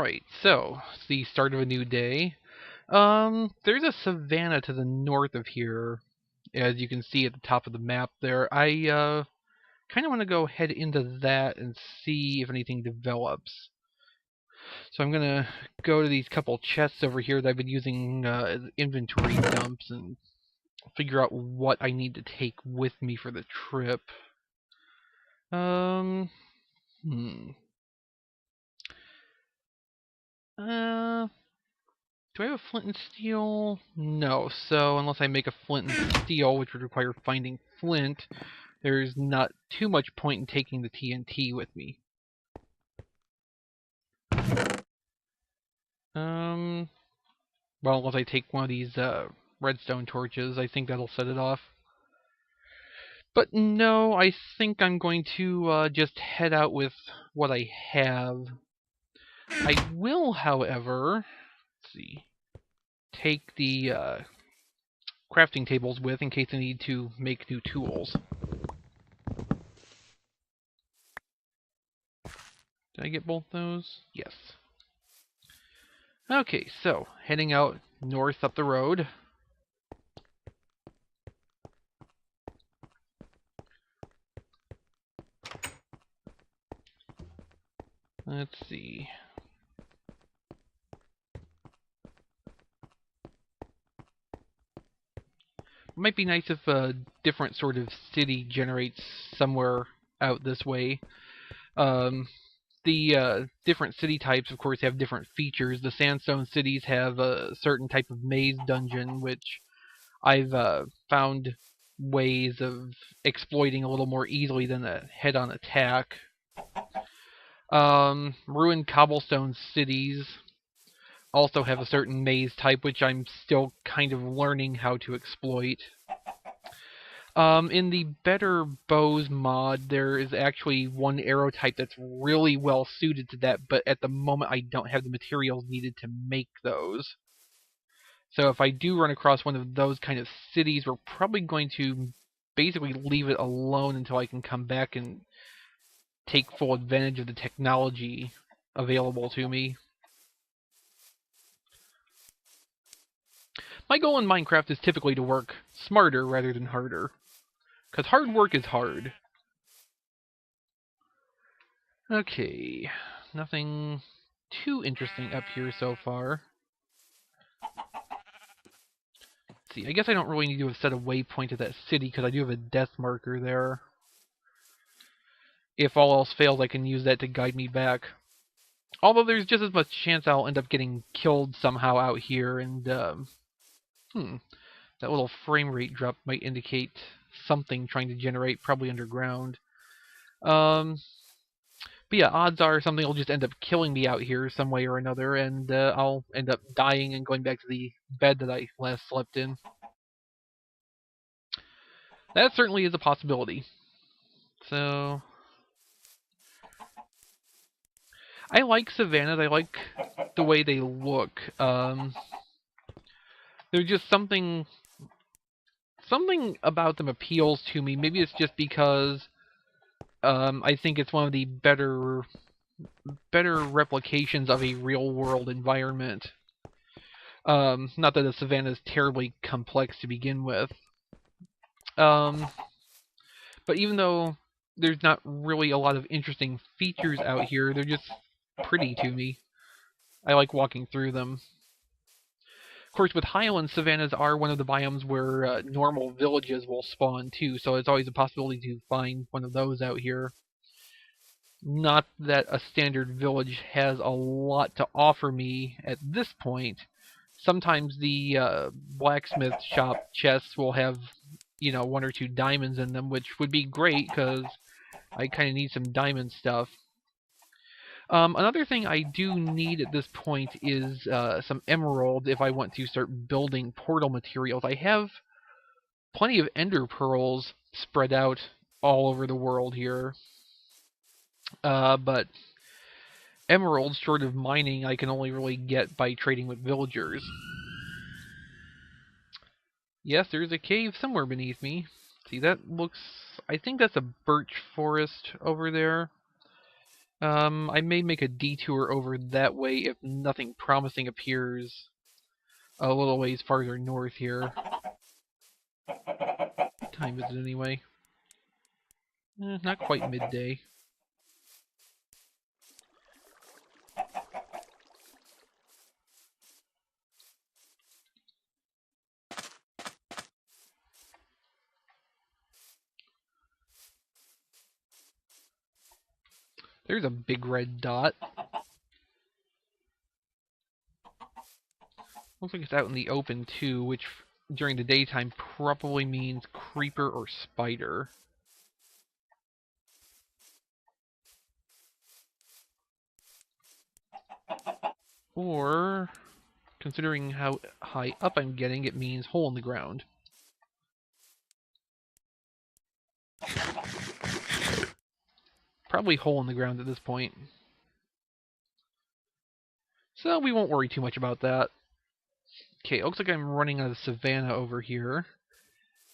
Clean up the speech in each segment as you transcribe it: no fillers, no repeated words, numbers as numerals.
Alright, so it's the start of a new day. There's a savanna to the north of here, as you can see at the top of the map there. I kind of want to go head into that and see if anything develops. So I'm gonna go to these couple chests over here that I've been using as inventory dumps and figure out what I need to take with me for the trip. Do I have a flint and steel? No, so unless I make a flint and steel, which would require finding flint, there's not too much point in taking the TNT with me. Well, unless I take one of these redstone torches, I think that'll set it off. But no, I think I'm going to just head out with what I have. I will, however, let's see, take the crafting tables with in case I need to make new tools. Did I get both those? Yes. Okay, so heading out north up the road. Let's see. It might be nice if a different sort of city generates somewhere out this way. The different city types, of course, have different features. The sandstone cities have a certain type of maze dungeon, which I've found ways of exploiting a little more easily than a head-on attack. Ruined cobblestone cities also have a certain maze type, which I'm still kind of learning how to exploit. In the Better Bows mod, there is actually one arrow type that's really well suited to that, but at the moment I don't have the materials needed to make those. So if I do run across one of those kind of cities, we're probably going to basically leave it alone until I can come back and take full advantage of the technology available to me. My goal in Minecraft is typically to work smarter rather than harder. Because hard work is hard. Okay, nothing too interesting up here so far. Let's see, I guess I don't really need to set a waypoint at that city because I do have a death marker there. If all else fails, I can use that to guide me back. Although there's just as much chance I'll end up getting killed somehow out here, and that little frame rate drop might indicate something trying to generate, probably underground. But yeah, odds are something will just end up killing me out here some way or another, and I'll end up dying and going back to the bed that I last slept in. That certainly is a possibility. So I like savannas. I like the way they look. There's just something about them appeals to me. Maybe it's just because I think it's one of the better replications of a real world environment. Not that the savanna is terribly complex to begin with. But even though there's not really a lot of interesting features out here, they're just pretty to me. I like walking through them. Of course, with Highlands, savannas are one of the biomes where normal villages will spawn too, so it's always a possibility to find one of those out here. Not that a standard village has a lot to offer me at this point. Sometimes the blacksmith shop chests will have, you know, 1 or 2 diamonds in them, which would be great because I kind of need some diamond stuff. Another thing I do need at this point is some emerald if I want to start building portal materials. I have plenty of ender pearls spread out all over the world here. But emeralds, short of mining, I can only really get by trading with villagers. Yes, there's a cave somewhere beneath me. See, that looks... I think that's a birch forest over there. I may make a detour over that way if nothing promising appears a little ways farther north here. What time is it anyway? Not quite midday. There's a big red dot. Looks like it's out in the open too, which during the daytime probably means creeper or spider. Or, considering how high up I'm getting, it means hole in the ground. Probably hole in the ground at this point. So we won't worry too much about that. Okay, it looks like I'm running out of savanna over here.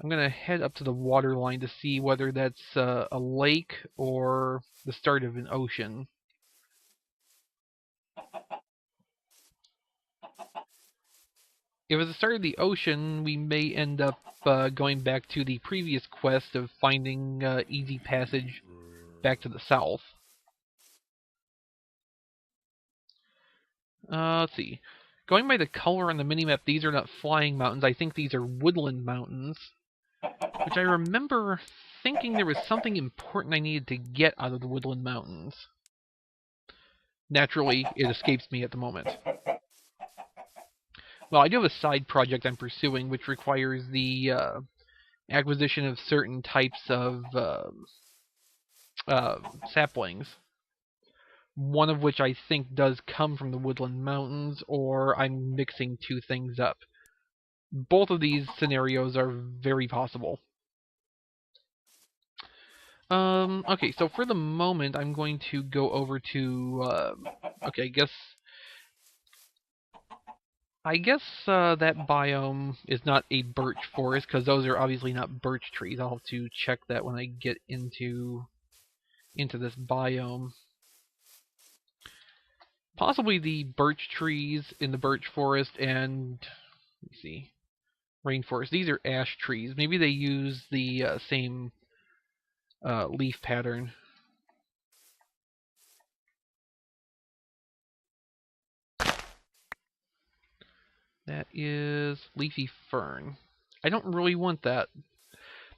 I'm going to head up to the water line to see whether that's a lake or the start of an ocean. If it's the start of the ocean, we may end up going back to the previous quest of finding easy passage back to the south. Let's see. Going by the color on the minimap, these are not flying mountains. I think these are woodland mountains. Which I remember thinking there was something important I needed to get out of the woodland mountains. Naturally, it escapes me at the moment. Well, I do have a side project I'm pursuing, which requires the acquisition of certain types of saplings. One of which I think does come from the woodland mountains, or I'm mixing two things up. Both of these scenarios are very possible. Okay, so for the moment, I'm going to go over to, okay, I guess that biome is not a birch forest, because those are obviously not birch trees. I'll have to check that when I get into this biome. Possibly the birch trees in the birch forest and, let me see, rainforest. These are ash trees. Maybe they use the same leaf pattern. That is leafy fern. I don't really want that,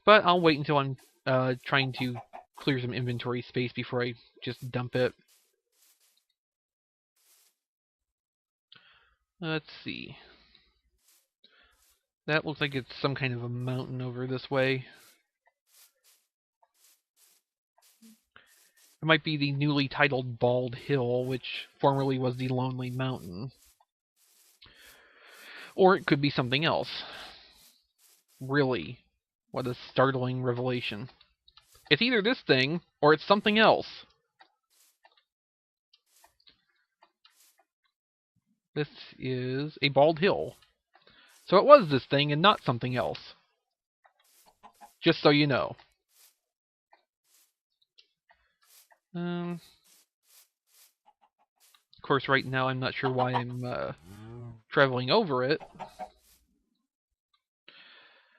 but I'll wait until I'm trying to clear some inventory space before I just dump it. Let's see. That looks like it's some kind of a mountain over this way. It might be the newly titled Bald Hill, which formerly was the Lonely Mountain. Or it could be something else. Really, what a startling revelation. It's either this thing, or it's something else. This is a bald hill. So it was this thing and not something else. Just so you know. Of course, right now I'm not sure why I'm traveling over it.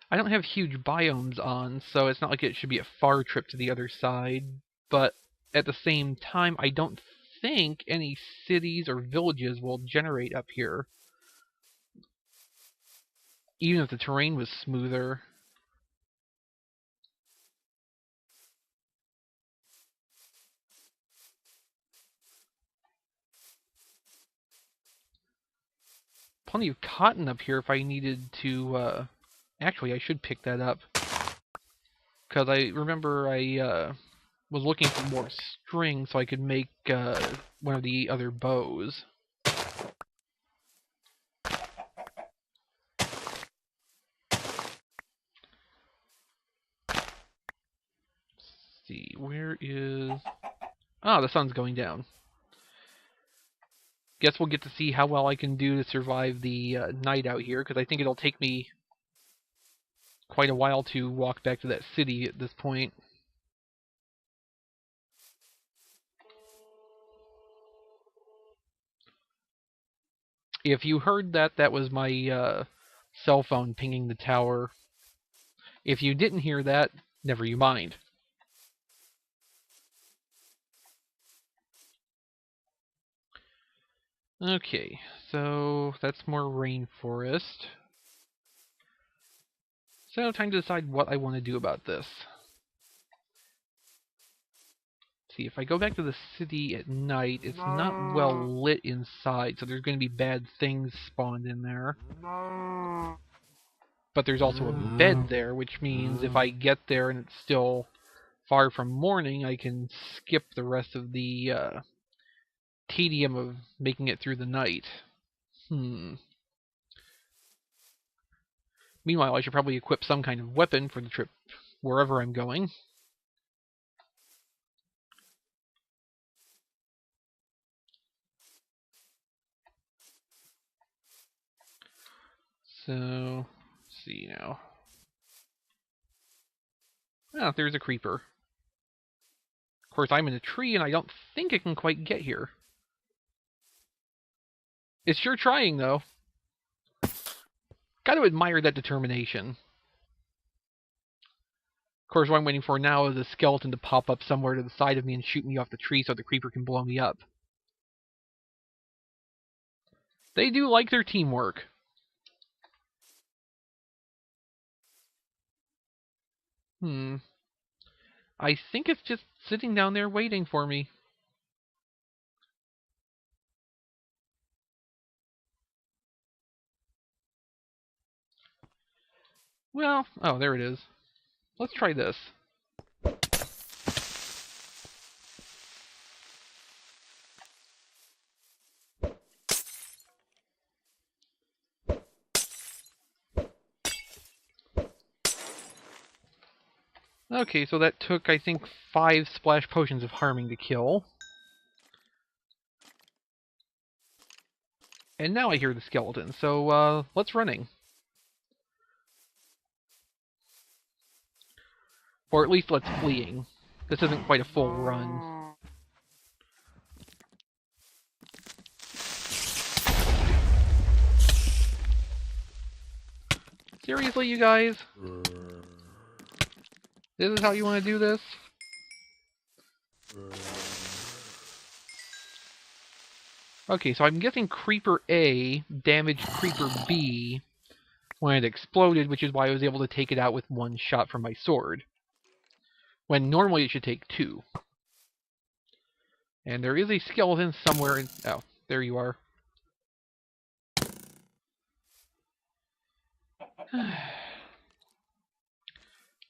I don't have huge biomes on, so it's not like it should be a far trip to the other side. But at the same time, I don't think any cities or villages will generate up here. Even if the terrain was smoother. Plenty of cotton up here if I needed to... Actually, I should pick that up. Because I remember I was looking for more string so I could make one of the other bows. Let's see, where is... Ah, the sun's going down. Guess we'll get to see how well I can do to survive the night out here, because I think it'll take me quite a while to walk back to that city at this point. If you heard that, that was my cell phone pinging the tower. If you didn't hear that, never you mind. Okay, so that's more rainforest. So time to decide what I want to do about this. See, if I go back to the city at night, it's not well lit inside, so there's going to be bad things spawned in there. But there's also a bed there, which means if I get there and it's still far from morning, I can skip the rest of the tedium of making it through the night. Meanwhile, I should probably equip some kind of weapon for the trip wherever I'm going. So, let's see now. Ah, there's a creeper. Of course, I'm in a tree, and I don't think it can quite get here. It's sure trying, though. Got to admire that determination. Of course, what I'm waiting for now is a skeleton to pop up somewhere to the side of me and shoot me off the tree so the creeper can blow me up. They do like their teamwork. I think it's just sitting down there waiting for me. Well, oh, there it is. Let's try this. Okay, so that took, I think, 5 splash potions of harming to kill. And now I hear the skeleton, so let's running. Or at least let's fleeing. This isn't quite a full run. Seriously, you guys? This is how you want to do this? Okay, so I'm guessing Creeper A damaged Creeper B when it exploded, which is why I was able to take it out with 1 shot from my sword. When normally it should take 2. And there is a skeleton somewhere in... Oh, there you are.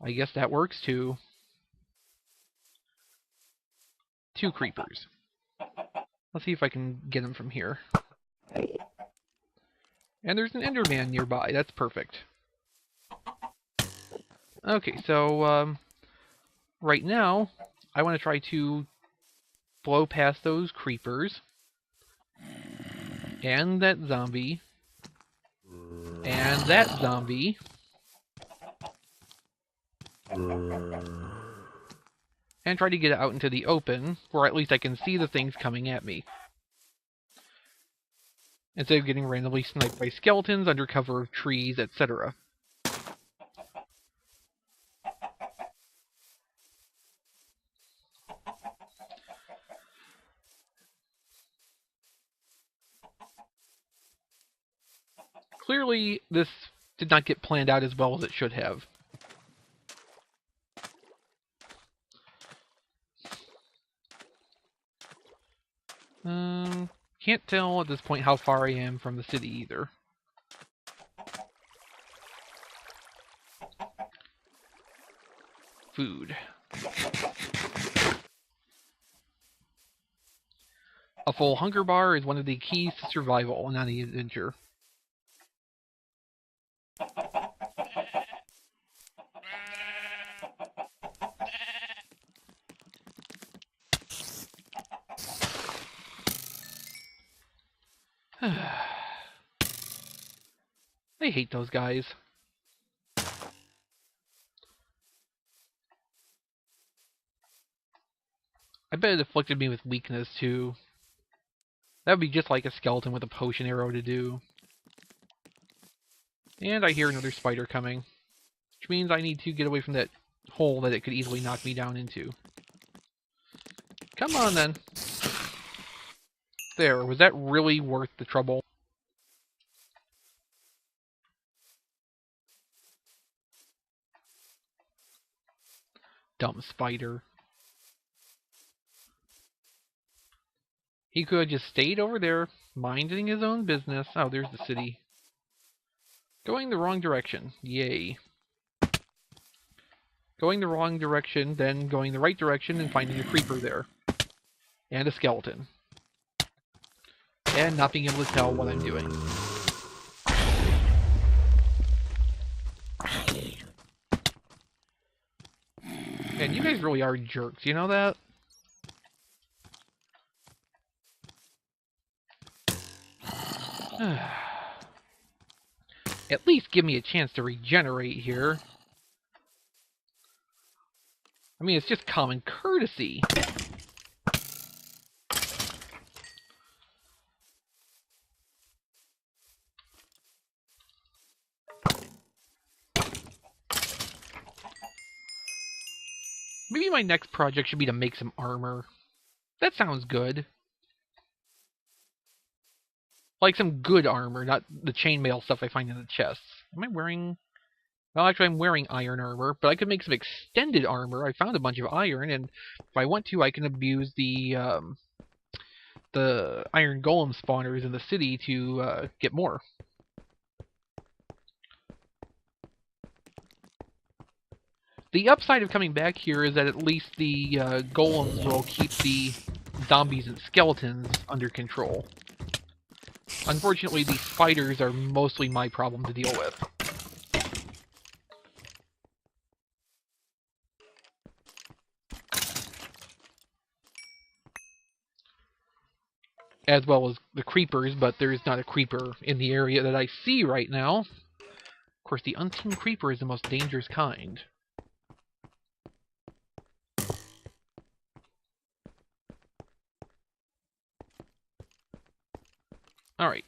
I guess that works too. 2 creepers. Let's see if I can get him from here. And there's an Enderman nearby. That's perfect. Okay, so right now, I want to try to blow past those creepers. And that zombie. And that zombie. And try to get out into the open, where at least I can see the things coming at me. Instead of getting randomly sniped by skeletons under cover of trees, etc. Clearly, this did not get planned out as well as it should have. Can't tell at this point how far I am from the city either. Food. A full hunger bar is one of the keys to survival on any adventure. I hate those guys. I bet it afflicted me with weakness, too. That would be just like a skeleton with a potion arrow to do. And I hear another spider coming, which means I need to get away from that hole that it could easily knock me down into. Come on, then. There, was that really worth the trouble? Dumb spider. He could have just stayed over there, minding his own business. Oh, there's the city. Going the wrong direction. Yay. Going the wrong direction, then going the right direction and finding a creeper there. And a skeleton. And not being able to tell what I'm doing. And you guys really are jerks, you know that? At least give me a chance to regenerate here. I mean, it's just common courtesy. Maybe my next project should be to make some armor. That sounds good. Like some good armor, not the chainmail stuff I find in the chests. Am I wearing... Well, actually, I'm wearing iron armor, but I could make some extended armor. I found a bunch of iron, and if I want to, I can abuse the iron golem spawners in the city to get more. The upside of coming back here is that at least the golems will keep the zombies and skeletons under control. Unfortunately, the spiders are mostly my problem to deal with. As well as the creepers, but there's not a creeper in the area that I see right now. Of course, the unseen creeper is the most dangerous kind. Alright.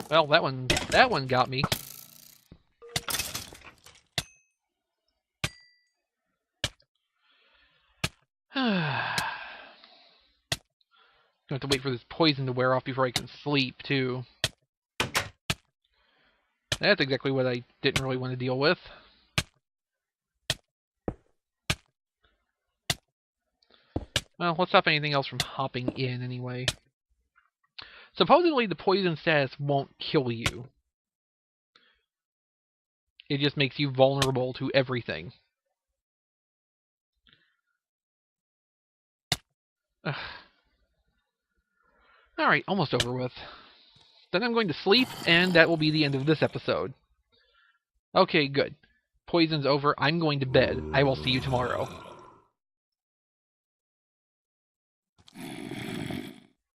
Well, that one got me. I have to wait for this poison to wear off before I can sleep, too. That's exactly what I didn't really want to deal with. Well, let's stop anything else from hopping in, anyway. Supposedly, the poison status won't kill you. It just makes you vulnerable to everything. Alright, almost over with. Then I'm going to sleep, and that will be the end of this episode. Okay, good. Poison's over. I'm going to bed. I will see you tomorrow.